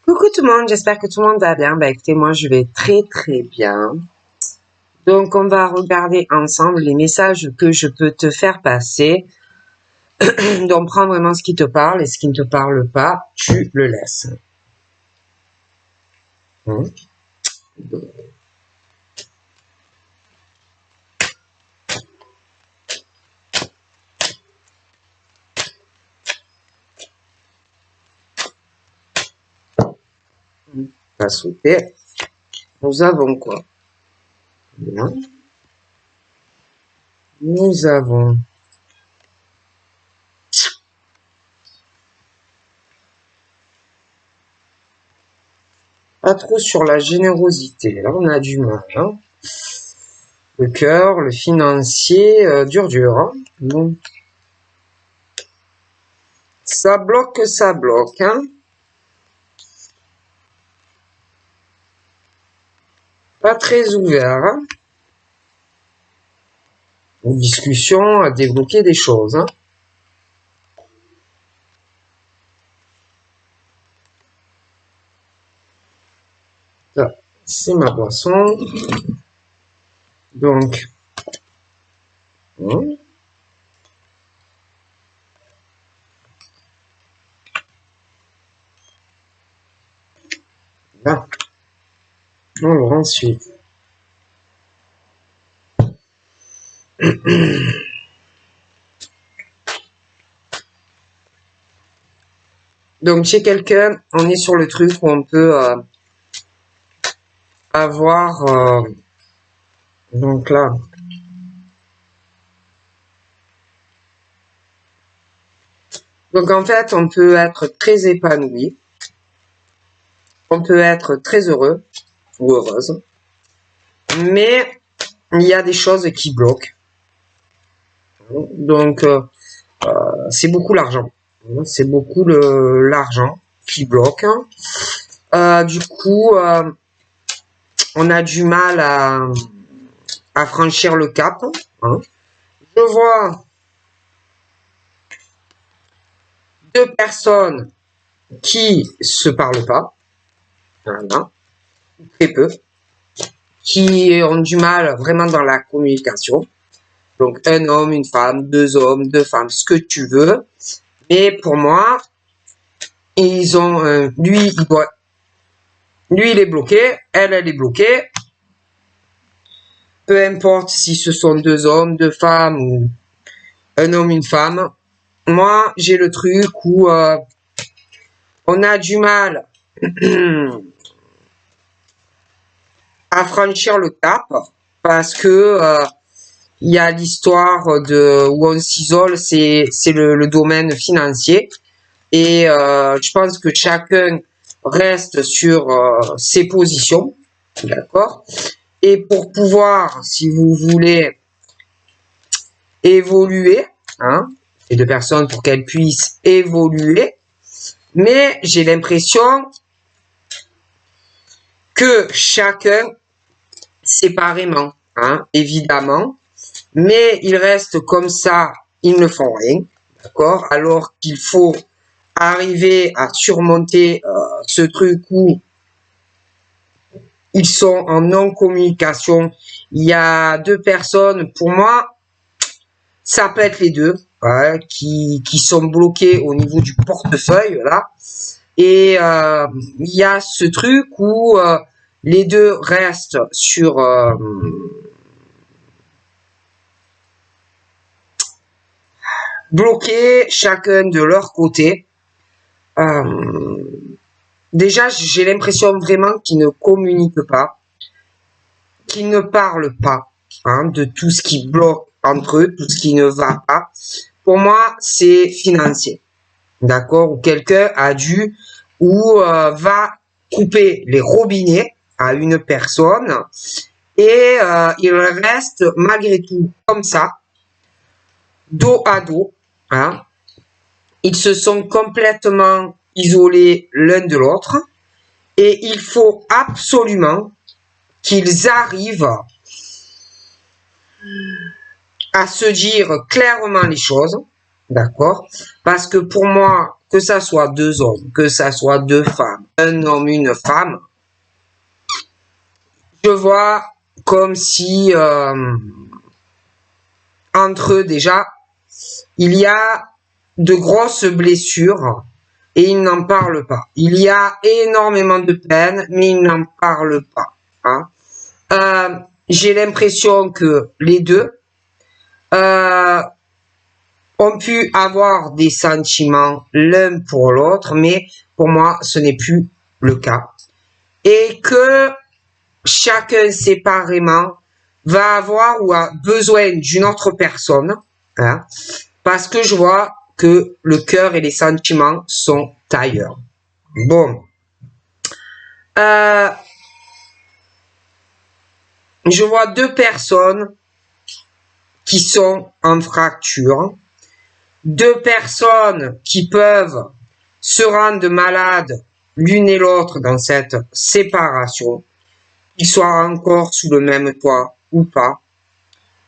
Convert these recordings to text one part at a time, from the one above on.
Coucou tout le monde, j'espère que tout le monde va bien. Bah écoutez, moi je vais très très bien. Donc on va regarder ensemble les messages que je peux te faire passer. Donc prends vraiment ce qui te parle et ce qui ne te parle pas, tu le laisses. Pas souhaiter. Nous avons quoi? Bien. Nous avons pas trop sur la générosité. Là on a du mal. Hein. Le cœur, le financier, dur. Hein. Bon. Ça bloque, hein. Pas très ouvert. Hein. Une discussion à débloquer des choses. Hein. Ça, c'est ma boisson. Donc, là. Alors ensuite. Donc chez quelqu'un, on est sur le truc où on peut avoir donc là donc en fait on peut être très épanoui, on peut être très heureux ou heureuse, mais il y a des choses qui bloquent. Donc c'est beaucoup l'argent, c'est beaucoup l'argent qui bloque. Du coup on a du mal à franchir le cap. Hein. Je vois deux personnes qui se parlent pas, voilà, très peu, qui ont du mal vraiment dans la communication. Donc un homme, une femme, deux hommes, deux femmes, ce que tu veux. Mais pour moi, ils ont lui il est bloqué, elle est bloquée. Peu importe si ce sont deux hommes, deux femmes ou un homme, une femme. Moi, j'ai le truc où on a du mal à franchir le cap parce que il y a l'histoire de où on s'isole, c'est le domaine financier et je pense que chacun reste sur ses positions, d'accord. Et pour pouvoir, si vous voulez, évoluer, hein, les deux personnes pour qu'elles puissent évoluer, mais j'ai l'impression que chacun séparément, hein, évidemment, mais ils restent comme ça, ils ne font rien, d'accord, alors qu'il faut arriver à surmonter ce truc où ils sont en non-communication. Il y a deux personnes, pour moi, ça peut être les deux, hein, qui sont bloqués au niveau du portefeuille, là, et il y a ce truc où les deux restent sur bloqués chacun de leur côté. Déjà, j'ai l'impression vraiment qu'ils ne communiquent pas, qu'ils ne parlent pas, hein, de tout ce qui bloque entre eux, tout ce qui ne va pas. Pour moi, c'est financier, d'accord, où quelqu'un a dû ou va couper les robinets à une personne et il reste malgré tout comme ça, dos à dos, hein. Ils se sont complètement isolés l'un de l'autre et il faut absolument qu'ils arrivent à se dire clairement les choses, D'accord? Parce que pour moi, que ça soit deux hommes, que ça soit deux femmes, un homme, une femme, je vois comme si entre eux déjà, il y a de grosses blessures et ils n'en parlent pas. Il y a énormément de peine, mais ils n'en parlent pas. Hein. J'ai l'impression que les deux euh, ont pu avoir des sentiments l'un pour l'autre, mais pour moi, ce n'est plus le cas. Et que chacun séparément va avoir ou a besoin d'une autre personne, hein, parce que je vois que le cœur et les sentiments sont ailleurs. Bon. Je vois deux personnes qui sont en fracture, deux personnes qui peuvent se rendre malades l'une et l'autre dans cette séparation, qu'ils soient encore sous le même toit ou pas.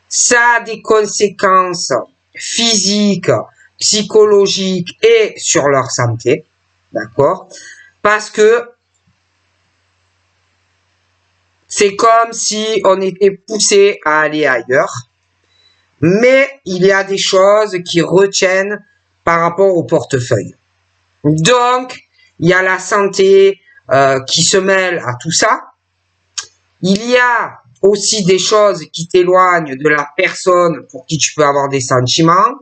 Ça a des conséquences physiques, psychologiques et sur leur santé, d'accord? Parce que c'est comme si on était poussé à aller ailleurs, mais il y a des choses qui retiennent par rapport au portefeuille. Donc, il y a la santé qui se mêle à tout ça. Il y a aussi des choses qui t'éloignent de la personne pour qui tu peux avoir des sentiments,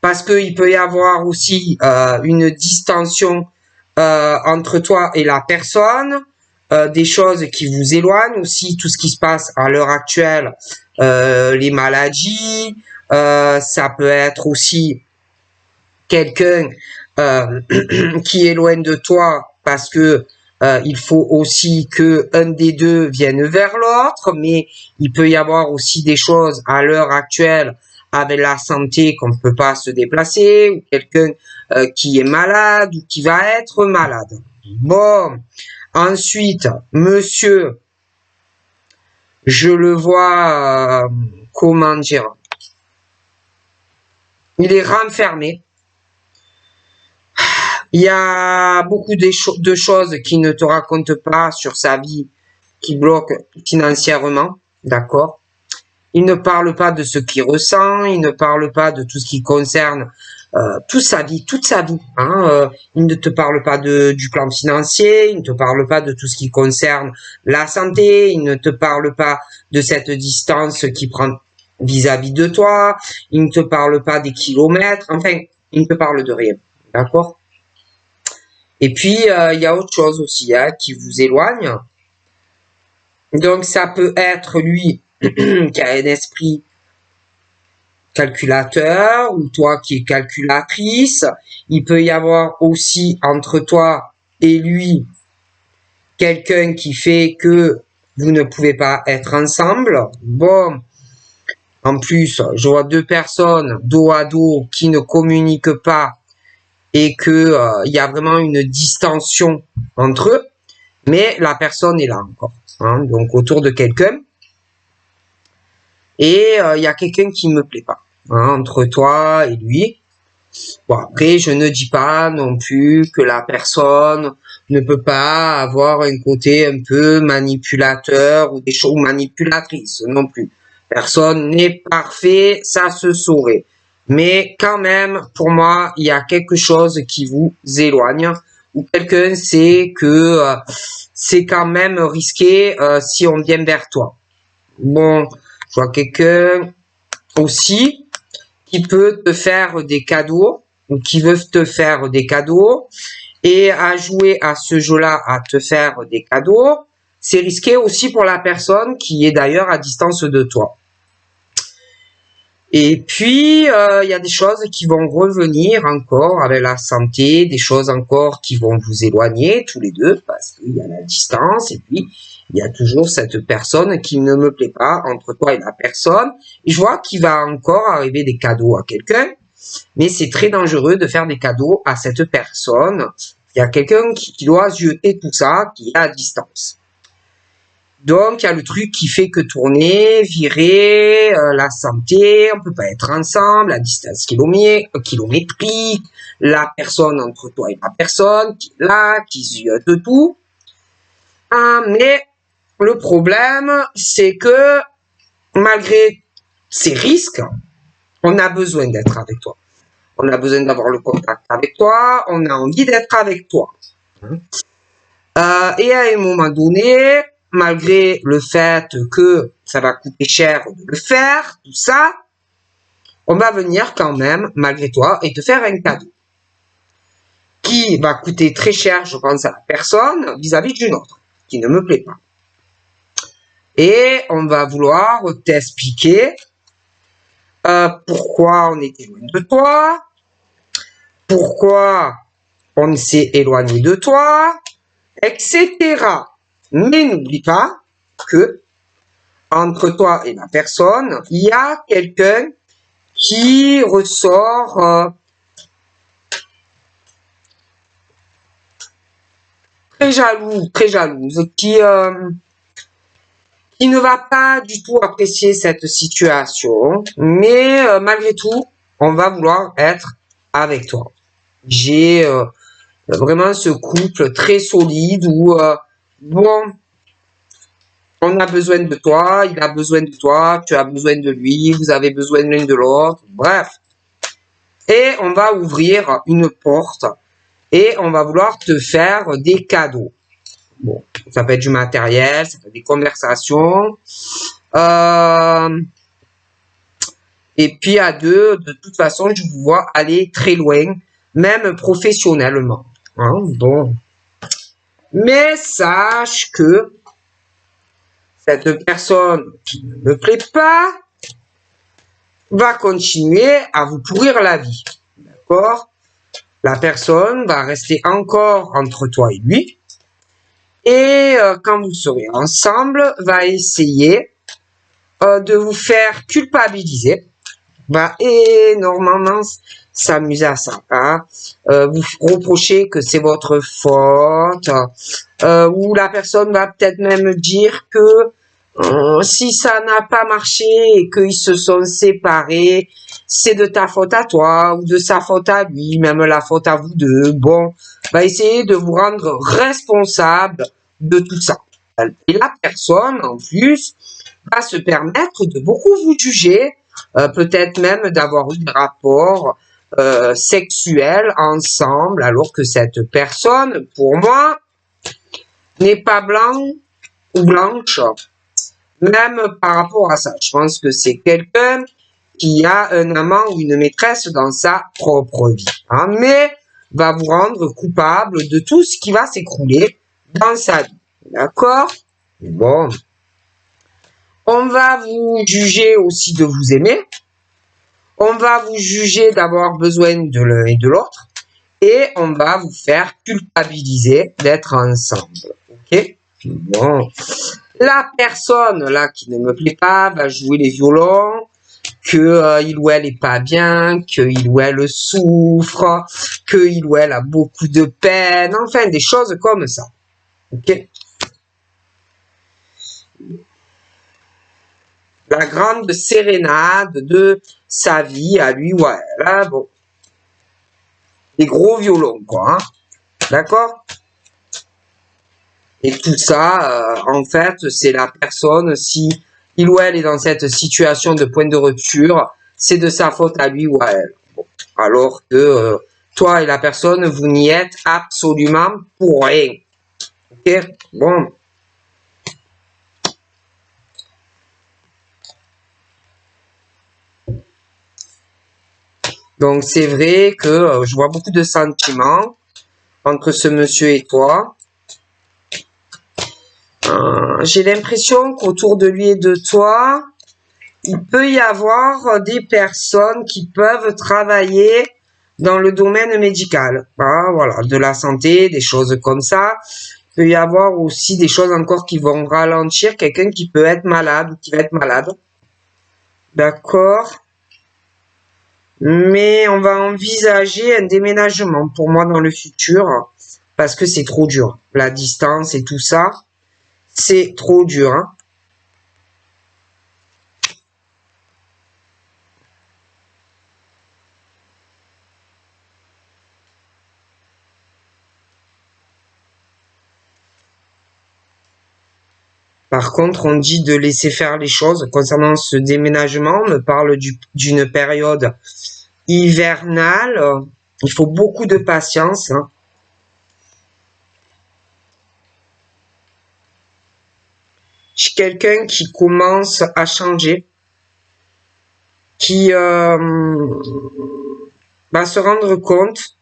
parce qu'il peut y avoir aussi une distension entre toi et la personne, des choses qui vous éloignent aussi, tout ce qui se passe à l'heure actuelle, les maladies, ça peut être aussi quelqu'un qui est loin de toi parce que il faut aussi que un des deux vienne vers l'autre, mais il peut y avoir aussi des choses à l'heure actuelle avec la santé qu'on ne peut pas se déplacer, ou quelqu'un qui est malade ou qui va être malade. Bon, ensuite, monsieur, je le vois, comment dire, il est renfermé. Il y a beaucoup de choses qui ne te racontent pas sur sa vie, qui bloquent financièrement, d'accord? Il ne parle pas de ce qu'il ressent, il ne parle pas de tout ce qui concerne toute sa vie. Hein, il ne te parle pas du plan financier, il ne te parle pas de tout ce qui concerne la santé, il ne te parle pas de cette distance qui prend vis-à-vis de toi, il ne te parle pas des kilomètres, enfin, il ne te parle de rien, d'accord? Et puis, il y a autre chose aussi hein, qui vous éloigne. Donc, ça peut être lui qui a un esprit calculateur ou toi qui es calculatrice. Il peut y avoir aussi entre toi et lui quelqu'un qui fait que vous ne pouvez pas être ensemble. Bon, en plus, je vois deux personnes dos à dos qui ne communiquent pas et que il y a vraiment une distension entre eux, mais la personne est là encore, hein, donc autour de quelqu'un, et il y a quelqu'un qui me plaît pas, hein, entre toi et lui. Bon, après, je ne dis pas non plus que la personne ne peut pas avoir un côté un peu manipulateur ou des choses manipulatrices non plus. Personne n'est parfait, ça se saurait. Mais quand même, pour moi, il y a quelque chose qui vous éloigne ou quelqu'un sait que c'est quand même risqué si on vient vers toi. Bon, je vois quelqu'un aussi qui peut te faire des cadeaux ou qui veut te faire des cadeaux et à jouer à ce jeu-là, à te faire des cadeaux, c'est risqué aussi pour la personne qui est d'ailleurs à distance de toi. Et puis, il y a des choses qui vont revenir encore avec la santé, des choses encore qui vont vous éloigner tous les deux parce qu'il y a la distance et puis il y a toujours cette personne qui ne me plaît pas entre toi et la personne. Et je vois qu'il va encore arriver des cadeaux à quelqu'un, mais c'est très dangereux de faire des cadeaux à cette personne. Il y a quelqu'un qui doit jeter tout ça, qui est à distance. Donc, il y a le truc qui fait que tourner, virer, la santé, on peut pas être ensemble, la distance kilométrique, la personne entre toi et la personne, qui est là, qui ziote de tout. Mais le problème, c'est que malgré ces risques, on a besoin d'être avec toi. On a besoin d'avoir le contact avec toi, on a envie d'être avec toi. Et à un moment donné, malgré le fait que ça va coûter cher de le faire, tout ça, on va venir quand même, malgré toi, et te faire un cadeau qui va coûter très cher, je pense, à la personne vis-à-vis d'une autre, qui ne me plaît pas. Et on va vouloir t'expliquer pourquoi on était loin de toi, pourquoi on s'est éloigné de toi, etc. Mais n'oublie pas que entre toi et la personne, il y a quelqu'un qui ressort très jaloux, très jalouse, qui ne va pas du tout apprécier cette situation, mais malgré tout, on va vouloir être avec toi. J'ai vraiment ce couple très solide où, bon, on a besoin de toi, il a besoin de toi, tu as besoin de lui, vous avez besoin l'un de l'autre, bref. Et on va ouvrir une porte et on va vouloir te faire des cadeaux. Bon, ça peut être du matériel, ça peut être des conversations. Et puis à deux, de toute façon, je vous vois aller très loin, même professionnellement. Hein, bon. Mais sache que cette personne qui ne me plaît pas va continuer à vous pourrir la vie. D'accord? La personne va rester encore entre toi et lui. Et quand vous serez ensemble, va essayer de vous faire culpabiliser. Va énormément s'amuser à ça. Hein? Vous reprocher que c'est votre faute. Ou la personne va peut-être même dire que si ça n'a pas marché et qu'ils se sont séparés, c'est de ta faute à toi ou de sa faute à lui, même la faute à vous deux. Bon, va essayer de vous rendre responsable de tout ça. Et la personne, en plus, va se permettre de beaucoup vous juger, peut-être même d'avoir eu des rapports sexuels ensemble, alors que cette personne, pour moi, n'est pas blanc ou blanche. Même par rapport à ça, je pense que c'est quelqu'un qui a un amant ou une maîtresse dans sa propre vie, hein, mais va vous rendre coupable de tout ce qui va s'écrouler dans sa vie. D'accord? Bon. On va vous juger aussi de vous aimer. On va vous juger d'avoir besoin de l'un et de l'autre. Et on va vous faire culpabiliser d'être ensemble. Ok? Bon. La personne là qui ne me plaît pas va jouer les violons, que il ou elle est pas bien, que il ou elle souffre, que il ou elle a beaucoup de peine, enfin des choses comme ça. Ok? La grande sérénade de sa vie à lui ou à elle. Hein, bon. Des gros violons, quoi. Hein? D'accord? Et tout ça, en fait, c'est la personne, si il ou elle est dans cette situation de point de rupture, c'est de sa faute à lui ou à elle. Bon. Alors que toi et la personne, vous n'y êtes absolument pour rien. Ok? Bon. Donc c'est vrai que je vois beaucoup de sentiments entre ce monsieur et toi. J'ai l'impression qu'autour de lui et de toi, il peut y avoir des personnes qui peuvent travailler dans le domaine médical. Ah, voilà, de la santé, des choses comme ça. Il peut y avoir aussi des choses encore qui vont ralentir quelqu'un qui peut être malade ou qui va être malade. D'accord? Mais on va envisager un déménagement pour moi dans le futur parce que c'est trop dur. La distance et tout ça, c'est trop dur. Hein. Par contre, on dit de laisser faire les choses. Concernant ce déménagement, on me parle d'une période hivernale. Il faut beaucoup de patience. Hein. Je suis quelqu'un qui commence à changer, qui va se rendre compte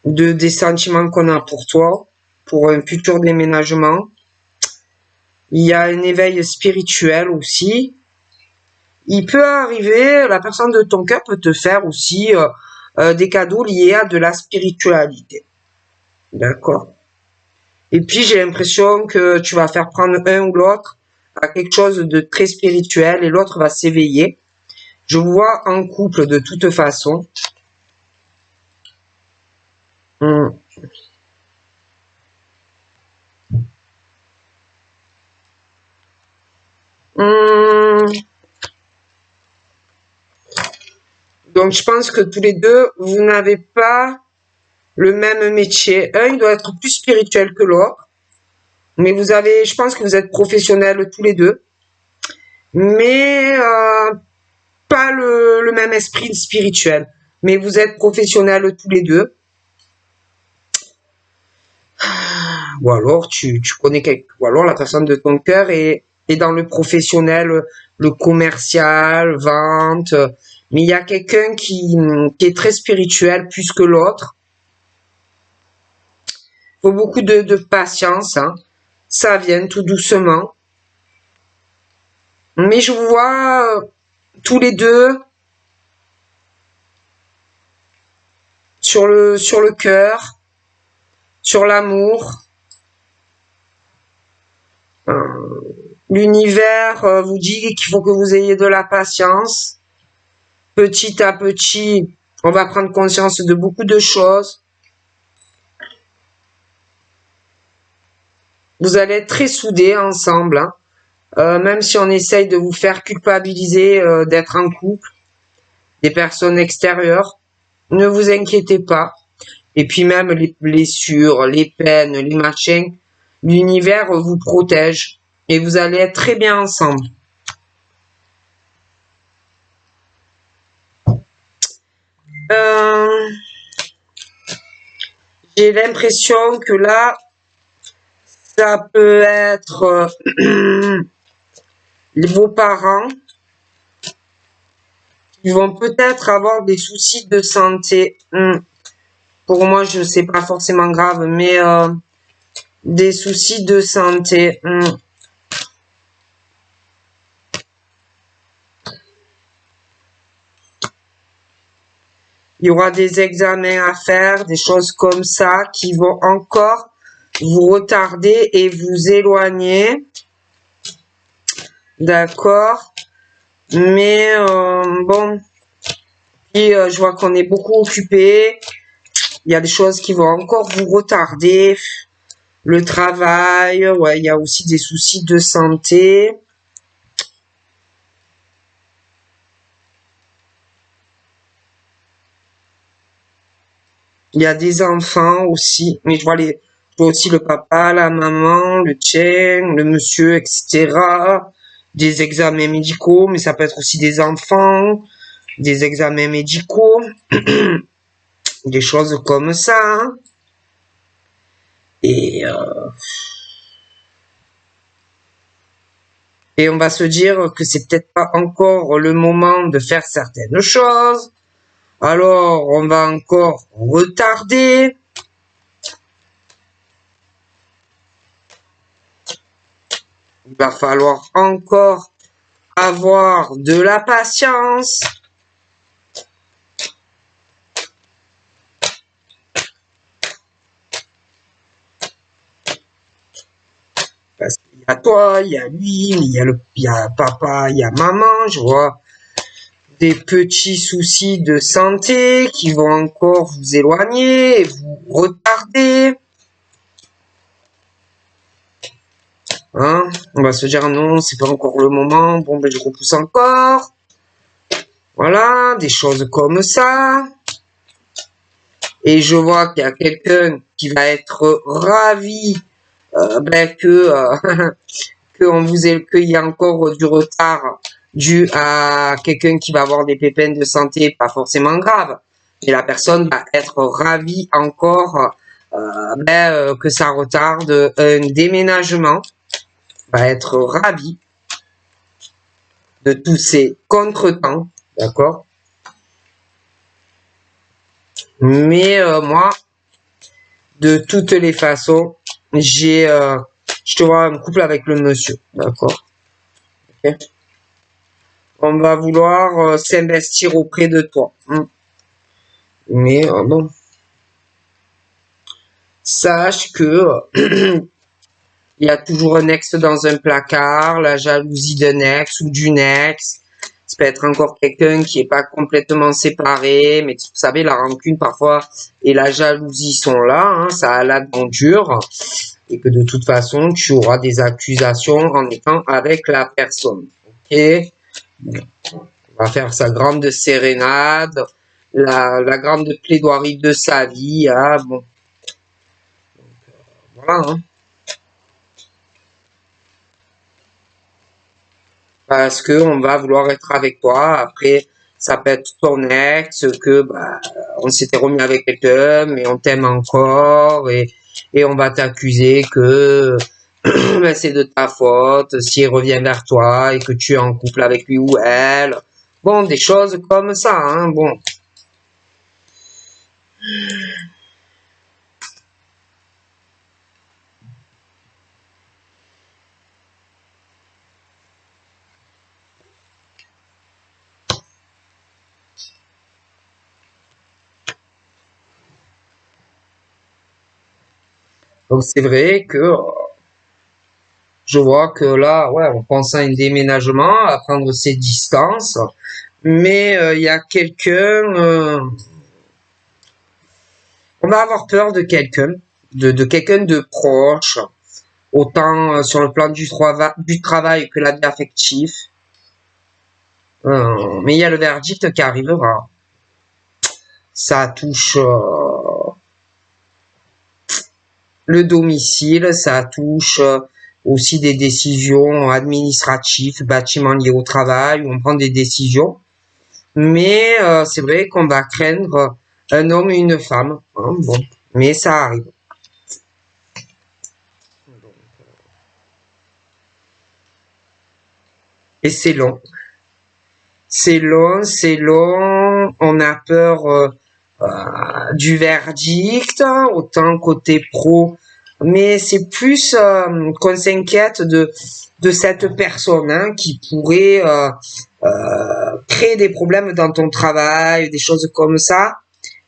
des sentiments qu'on a pour toi, pour un futur déménagement. Il y a un éveil spirituel aussi. Il peut arriver, la personne de ton cœur peut te faire aussi des cadeaux liés à de la spiritualité. D'accord? Et puis, j'ai l'impression que tu vas faire prendre un ou l'autre à quelque chose de très spirituel et l'autre va s'éveiller. Je vous vois en couple de toute façon. Donc, je pense que tous les deux, vous n'avez pas le même métier. Un, il doit être plus spirituel que l'autre. Mais vous avez, je pense que vous êtes professionnels tous les deux. Mais pas le même esprit spirituel. Mais vous êtes professionnels tous les deux. Ou alors tu connais quelqu'un, ou alors la personne de ton cœur est dans le professionnel, le commercial, vente. Mais il y a quelqu'un qui est très spirituel plus que l'autre. Il faut beaucoup de patience. Hein. Ça vient tout doucement. Mais je vous vois tous les deux sur le cœur, sur l'amour. L'univers vous dit qu'il faut que vous ayez de la patience. Petit à petit, on va prendre conscience de beaucoup de choses. Vous allez être très soudés ensemble, hein. Même si on essaye de vous faire culpabiliser d'être en couple, des personnes extérieures, ne vous inquiétez pas. Et puis même les blessures, les peines, les machins, l'univers vous protège et vous allez être très bien ensemble. J'ai l'impression que là, ça peut être vos parents qui vont peut-être avoir des soucis de santé. Pour moi, je sais pas forcément grave, mais des soucis de santé. Il y aura des examens à faire, des choses comme ça qui vont encore vous retarder et vous éloigner. D'accord. Mais bon, puis je vois qu'on est beaucoup occupé. Il y a des choses qui vont encore vous retarder. Le travail, ouais, il y a aussi des soucis de santé. Il y a des enfants aussi, mais je vois aussi le papa, la maman, le tien, le monsieur, etc. Des examens médicaux, mais ça peut être aussi des enfants, des examens médicaux, des choses comme ça. Hein. Et on va se dire que c'est peut-être pas encore le moment de faire certaines choses. Alors, on va encore retarder. Il va falloir encore avoir de la patience. Parce qu'il y a toi, il y a lui, il y a papa, il y a maman, je vois des petits soucis de santé qui vont encore vous éloigner et vous retarder. Hein, on va se dire non, c'est pas encore le moment. Bon, ben je repousse encore. Voilà, des choses comme ça. Et je vois qu'il y a quelqu'un qui va être ravi qu'il y a encore du retard dû à quelqu'un qui va avoir des pépins de santé pas forcément graves. Et la personne va être ravie encore que ça retarde un déménagement. Va être ravi de tous ces contretemps, d'accord? Mais moi, de toutes les façons, je te vois un couple avec le monsieur, d'accord? Okay. On va vouloir s'investir auprès de toi. Mais bon, sache que il y a toujours un ex dans un placard, la jalousie d'un ex ou d'une ex. Ça peut être encore quelqu'un qui est pas complètement séparé, mais vous savez, la rancune parfois et la jalousie sont là, hein, ça a la dent dure, et que de toute façon, tu auras des accusations en étant avec la personne. Ok? On va faire sa grande sérénade, la grande plaidoirie de sa vie. Ah bon, voilà. Hein. Parce que on va vouloir être avec toi. Après, ça peut être ton ex, que on s'était remis avec quelqu'un, mais on t'aime encore, et on va t'accuser que c'est de ta faute s'il revient vers toi et que tu es en couple avec lui ou elle. Bon, des choses comme ça, hein, bon. Donc c'est vrai que je vois que là, ouais, on pense à un déménagement, à prendre ses distances, mais il y a quelqu'un, on va avoir peur de quelqu'un, de quelqu'un de proche, autant sur le plan du travail que la vie affective. Mais il y a le verdict qui arrivera. Ça touche le domicile, ça touche aussi des décisions administratives, bâtiments liés au travail, où on prend des décisions. Mais c'est vrai qu'on va craindre un homme et une femme. Hein, bon, mais ça arrive. Et c'est long. C'est long, c'est long. On a peur du verdict, autant côté pro. Mais c'est plus qu'on s'inquiète de cette personne hein, qui pourrait créer des problèmes dans ton travail, des choses comme ça,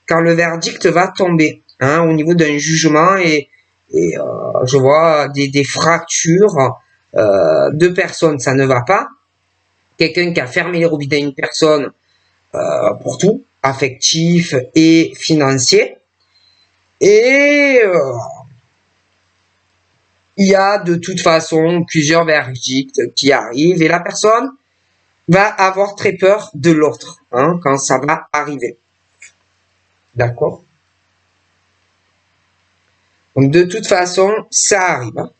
quand le verdict va tomber hein, au niveau d'un jugement et je vois des fractures de personnes, ça ne va pas. Quelqu'un qui a fermé les robinets à une personne pour tout, affectif et financier. Et il y a de toute façon plusieurs verdicts qui arrivent et la personne va avoir très peur de l'autre hein, quand ça va arriver. D'accord? Donc de toute façon, ça arrive.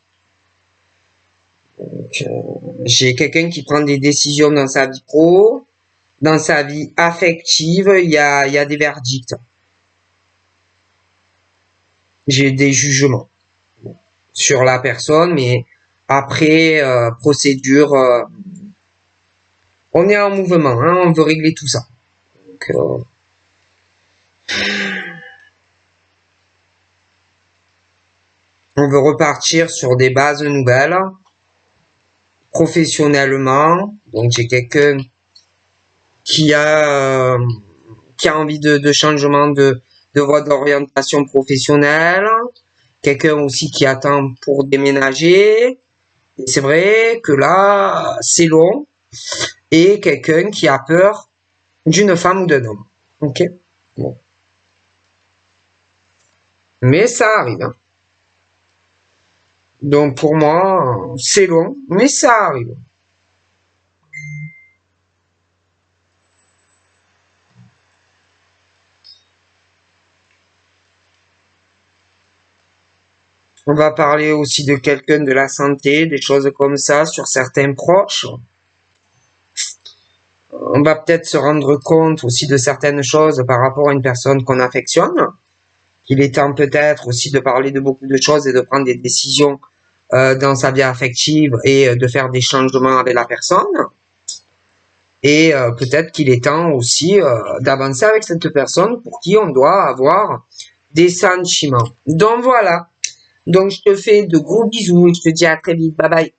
Donc, j'ai quelqu'un qui prend des décisions dans sa vie pro, dans sa vie affective, il y a des verdicts. J'ai des jugements sur la personne, mais après, procédure, on est en mouvement, hein, on veut régler tout ça. Donc, on veut repartir sur des bases nouvelles, professionnellement. Donc, j'ai quelqu'un qui a envie de changement de voie d'orientation professionnelle. Quelqu'un aussi qui attend pour déménager. Et c'est vrai que là, c'est long. Et quelqu'un qui a peur d'une femme ou d'un homme. Ok? Bon. Mais ça arrive. Hein. Donc pour moi, c'est long, mais ça arrive. On va parler aussi de quelqu'un de la santé, des choses comme ça, sur certains proches. On va peut-être se rendre compte aussi de certaines choses par rapport à une personne qu'on affectionne. Il est temps peut-être aussi de parler de beaucoup de choses et de prendre des décisions dans sa vie affective et de faire des changements avec la personne. Et peut-être qu'il est temps aussi d'avancer avec cette personne pour qui on doit avoir des sentiments. Donc voilà. Donc je te fais de gros bisous et je te dis à très vite. Bye bye.